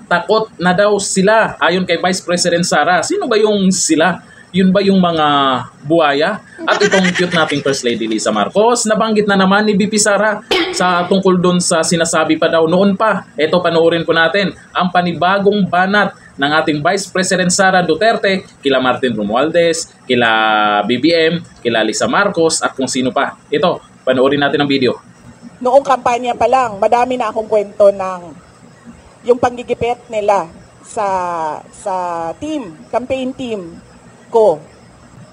takot na daw sila ayon kay Vice President Sara. Sino ba yung sila? Yun ba yung mga buhaya? At itong cute nating First Lady Lisa Marcos, nabanggit na naman ni VP Sara sa tungkol doon sa sinasabi pa daw noon pa. Ito, panoorin po natin ang panibagong banat ng ating Vice President Sara Duterte kila Martin Romualdez, kila BBM, kila Lisa Marcos at kung sino pa. Ito, panoorin natin ang video. Noong kampanya pa lang, madami na akong kwento ng yung panggigipit nila sa campaign team ko.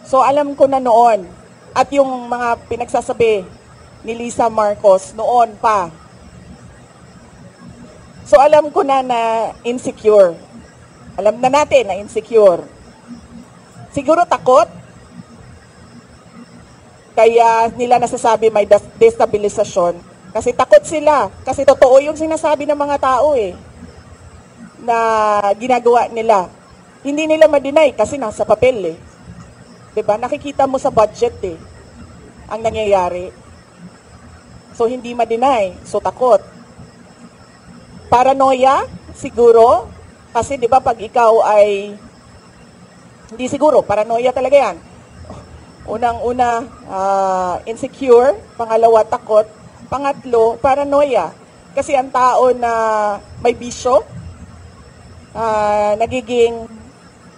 So alam ko na noon at yung mga pinagsasabi ni Lisa Marcos noon pa. So alam ko na insecure. Alam na natin na insecure. Siguro takot. Kaya nila nasasabi may destabilisasyon. Kasi takot sila. Kasi totoo yung sinasabi ng mga tao na ginagawa nila. Hindi nila ma-deny kasi nasa papel 'Di ba? Nakikita mo sa budget ang nangyayari. So hindi ma-deny, so takot. Paranoia siguro kasi 'di ba pag ikaw ay hindi siguro, paranoia talaga 'yan. Unang-una insecure, pangalawa takot, pangatlo paranoia. Kasi ang tao na may bisyo nagiging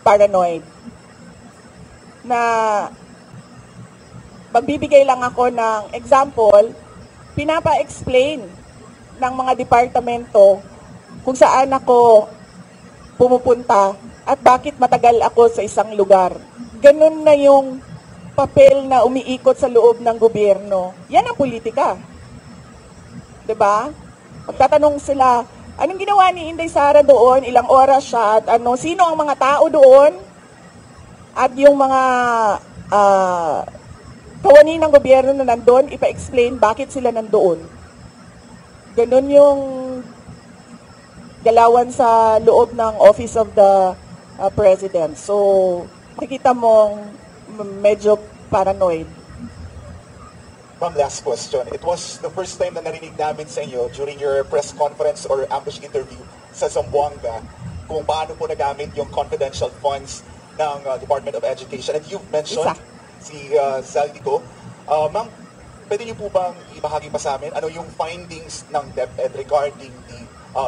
paranoid. Na magbibigay lang ako ng example, pinapa-explain ng mga departamento kung saan ako pumupunta at bakit matagal ako sa isang lugar. Ganun na yung papel na umiikot sa loob ng gobyerno. Yan ang politika. 'Di ba? Magtatanong sila, anong ginawa ni Inday Sara doon? Ilang oras siya? At sino ang mga tao doon? At yung mga kawani ng gobyerno na nandoon, ipa-explain bakit sila nandoon. Ganun yung galawan sa loob ng Office of the President. So, makikita mong medyo paranoid. Ma'am, last question. It was the first time na narinig namin sa inyo during your press conference or ambush interview sa Zamboanga kung paano po nagamit yung confidential funds ng Department of Education. And you've mentioned si Zaldico. Ma'am, pwede niyo po bang ibahagi pa sa amin ano yung findings ng DepEd regarding the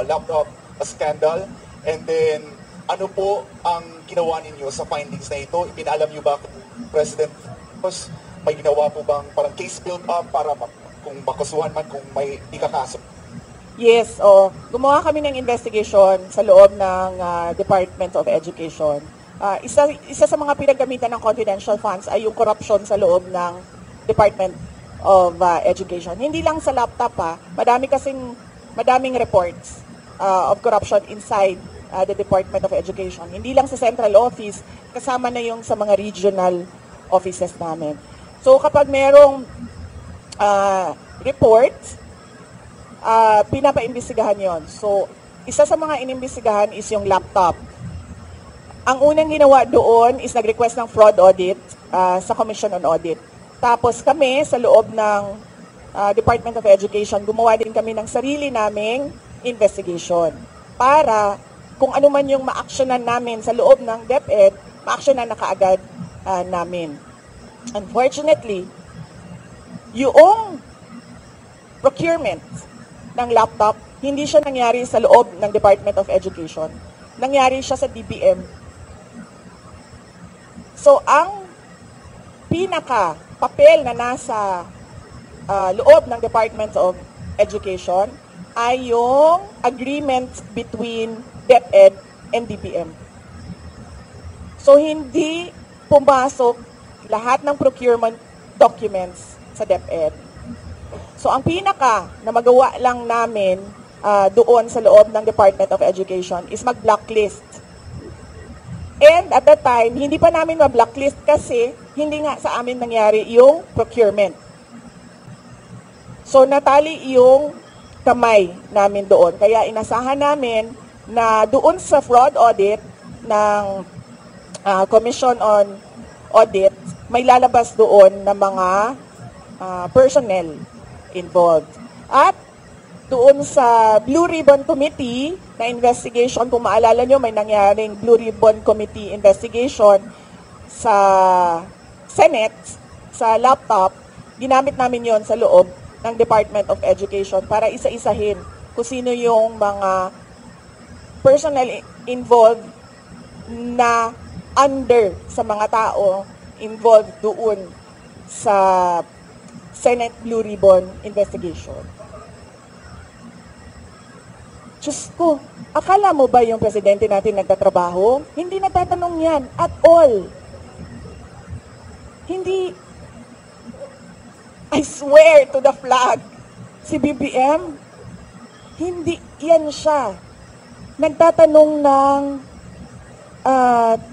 laptop scandal? And then, ano po ang ginawa ninyo sa findings na ito? Ipinaalam niyo ba President Marcos? May ginawa po bang parang case build up para kung makasuhan man kung may ikakaso? Yes, gumawa kami ng investigation sa loob ng Department of Education. Isa sa mga pinagamitan ng confidential funds ay yung corruption sa loob ng Department of Education. Hindi lang sa laptop madaming reports of corruption inside the Department of Education. Hindi lang sa central office, kasama na yung sa mga regional offices namin. So kapag merong report, pinapaimbestigahan yon. So isa sa mga inimbestigahan is yung laptop. Ang unang ginawa doon is nag-request ng fraud audit sa Commission on Audit. Tapos kami sa loob ng Department of Education, gumawa din kami ng sarili naming investigation para kung ano man yung ma-actionan namin sa loob ng DepEd, ma-actionan na kaagad namin. Unfortunately, yung procurement ng laptop, hindi siya nangyari sa loob ng Department of Education. Nangyari siya sa DBM. So, ang pinaka-papel na nasa loob ng Department of Education ay yung agreement between DepEd and DBM. So, hindi pumasok lahat ng procurement documents sa DepEd. So, ang pinaka na magawa lang namin doon sa loob ng Department of Education is mag-blacklist. And at that time, hindi pa namin ma-blacklist kasi hindi nga sa amin nangyari yung procurement. So, natali yung kamay namin doon. Kaya inasahan namin na doon sa fraud audit ng Commission on Audit, may lalabas doon na mga personnel involved. At doon sa Blue Ribbon Committee na investigation, kung maalala nyo, may nangyaring Blue Ribbon Committee investigation sa Senate, sa laptop, ginamit namin yon sa loob ng Department of Education para isa-isahin kung sino yung mga personal involved na under sa mga tao involved doon sa Senate Blue Ribbon investigation. Diyos ko, akala mo ba yung presidente natin nagtatrabaho? Hindi nagtatanong yan at all. Hindi, I swear to the flag, si BBM, hindi yan siya. Nagtatanong ng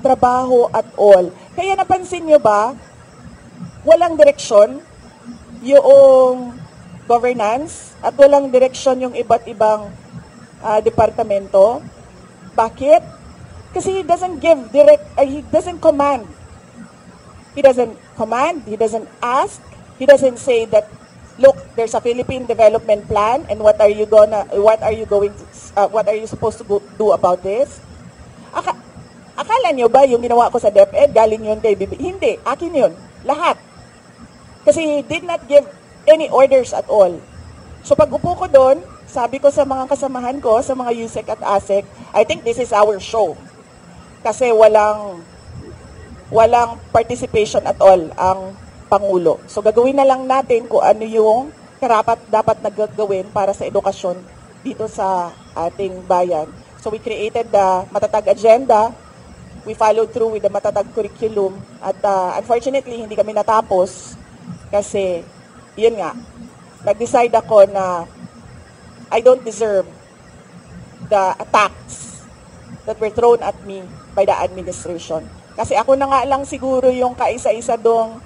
trabaho at all. Kaya napansin nyo ba, walang direksyon yung governance at walang direksyon yung iba't ibang departamento. Bakit? Kasi he doesn't give he doesn't command. He doesn't command, he doesn't ask, he doesn't say that, look, there's a Philippine development plan and what are you supposed to do about this? Akala nyo ba yung ginawa ko sa DepEd, galing yun kay BBM? Hindi, akin yun. Lahat. Kasi he did not give any orders at all. So pag upo ko doon, sabi ko sa mga kasamahan ko, sa mga USEC at ASEC, I think this is our show. Kasi walang participation at all ang Pangulo. So gagawin na lang natin kung ano yung dapat na gagawin para sa edukasyon dito sa ating bayan. So we created the matatag agenda, we followed through with the matatag curriculum, at unfortunately hindi kami natapos kasi yun nga, nag-decide ako na I don't deserve the attacks that were thrown at me by the administration. Kasi ako na nga lang siguro yung kaisa-isa dong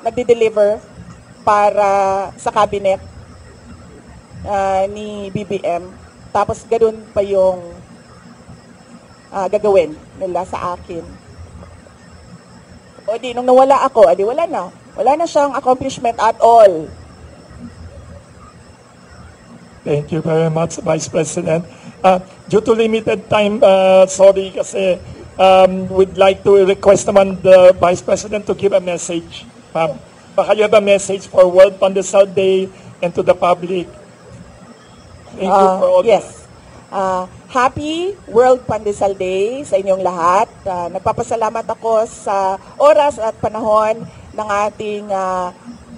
nagde-deliver para sa cabinet ni BBM. Tapos ganoon pa yung gagawin nila sa akin. O di, nung nawala ako, adi wala na. Wala na siyang accomplishment at all. Thank you very much, Vice President. Due to limited time, sorry kasi we'd like to request naman the Vice President to give a message. Baka you have a message for World Pandesal Day and to the public. Thank you for all. Yes. Happy World Pandesal Day sa inyong lahat. Nagpapasalamat ako sa oras at panahon ng ating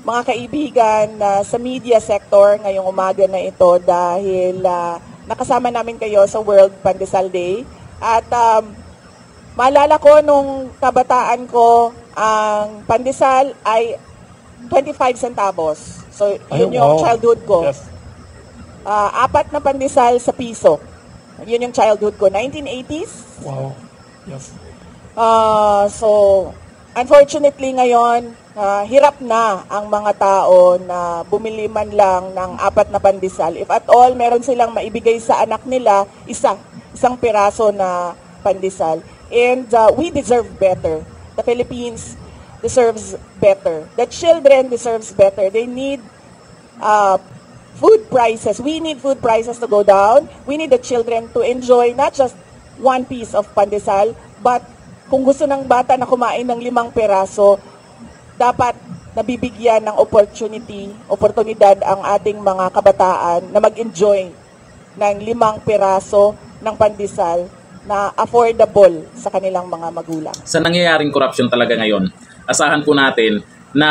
mga kaibigan sa media sector ngayong umaga na ito dahil nakasama namin kayo sa World Pandesal Day. At maalala ko nung kabataan ko, ang pandesal ay 25 centavos. So yun yung childhood ko. Yes. 4 na pandesal sa piso. Yun yung childhood ko. 1980s. Wow. Yes. So, unfortunately ngayon, hirap na ang mga tao na bumili man lang ng 4 na pandesal. If at all, meron silang maibigay sa anak nila, isang piraso na pandesal. And we deserve better. The Philippines deserves better. The children deserves better. They need food prices. We need food prices to go down. We need the children to enjoy not just one piece of pandesal, but kung gusto ng bata na kumain ng 5 peraso, dapat nabibigyan ng oportunidad ang ating mga kabataan na mag-enjoy ng 5 peraso ng pandesal na affordable sa kanilang mga magulang. Sa nangyayaring korupsyon talaga ngayon, asahan po natin na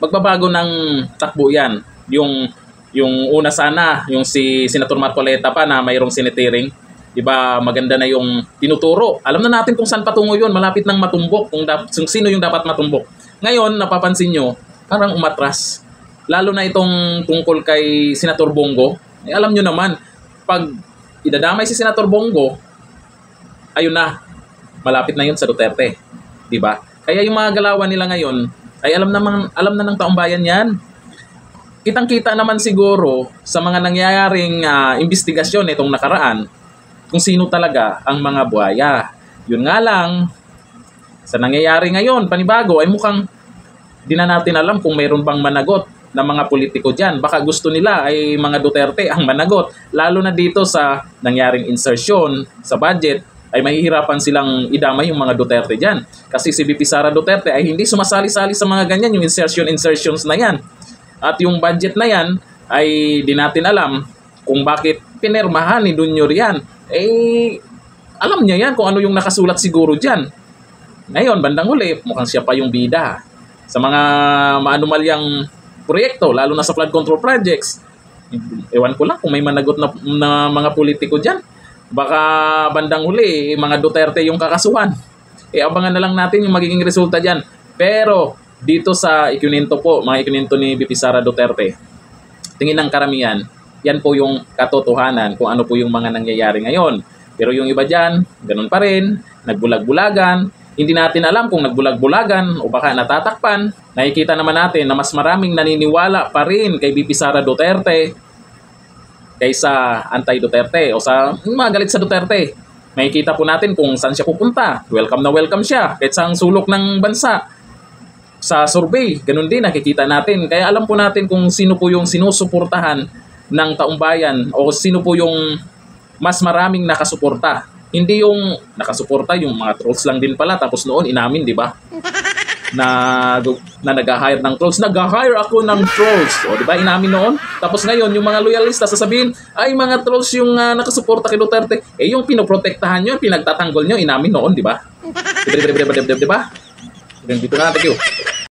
magbabago ng takbo yan. Yung una sana, yung si Senator Marcoleta pa na mayroong sinitiring, diba maganda na yung tinuturo. Alam na natin kung saan patungo yun, malapit nang matumbok, kung sino yung dapat matumbok. Ngayon, napapansin nyo, parang umatras. Lalo na itong tungkol kay Senator Bongo. Alam nyo naman, pag idadamay si Senator Bongo, ayun na, malapit na yun sa Duterte. Diba? Kaya yung mga galawan nila ngayon, ay alam na ng taong bayan yan. Kitang-kita naman siguro sa mga nangyayaring investigasyon itong nakaraan kung sino talaga ang mga buhaya. Yun nga lang, sa nangyayari ngayon, panibago, ay mukhang di na natin alam kung mayroon bang managot ng mga politiko dyan. Baka gusto nila ay mga Duterte ang managot. Lalo na dito sa nangyaring insertion sa budget, ay mahihirapan silang idamay yung mga Duterte dyan. Kasi si VP Sara Duterte ay hindi sumasali-sali sa mga ganyan, yung insertions na yan. At yung budget na yan ay di natin alam kung bakit pinirmahan ni Junior yan. Alam niya yan kung ano yung nakasulat siguro dyan. Ngayon, bandang huli, mukhang siya pa yung bida sa mga maanumalyang proyekto, lalo na sa flood control projects. Ewan ko lang kung may managot na mga politiko dyan. Baka bandang huli, mga Duterte yung kakasuhan. Abangan na lang natin yung magiging resulta dyan. Pero dito sa ikininto po, mga ikininto ni VP Sara Duterte, tingin ng karamihan, yan po yung katotohanan kung ano po yung mga nangyayari ngayon. Pero yung iba dyan, ganun pa rin, nagbulag-bulagan. Hindi natin alam kung nagbulag-bulagan o baka natatakpan. Nakikita naman natin na mas maraming naniniwala pa rin kay VP Sara Duterte kaysa anti-Duterte o sa mga galit sa Duterte. Makikita po natin kung saan siya pupunta. Welcome na welcome siya kahit sa sulok ng bansa. Sa survey, ganun din nakikita natin. Kaya alam po natin kung sino po yung sinusuportahan ng taong bayan o sino po yung mas maraming nakasuporta. Hindi yung nakasuporta, yung mga trolls lang din pala. Tapos noon, inamin, di ba? Na nag-hire ng trolls. Nag-hire ako ng trolls. O, di ba? Inamin noon. Tapos ngayon, yung mga loyalista sasabihin, ay, mga trolls yung nakasuporta kay Duterte. Yung pinoprotektahan nyo, pinagtatanggol nyo, inamin noon, di ba? Di ba? Dito na, thank you.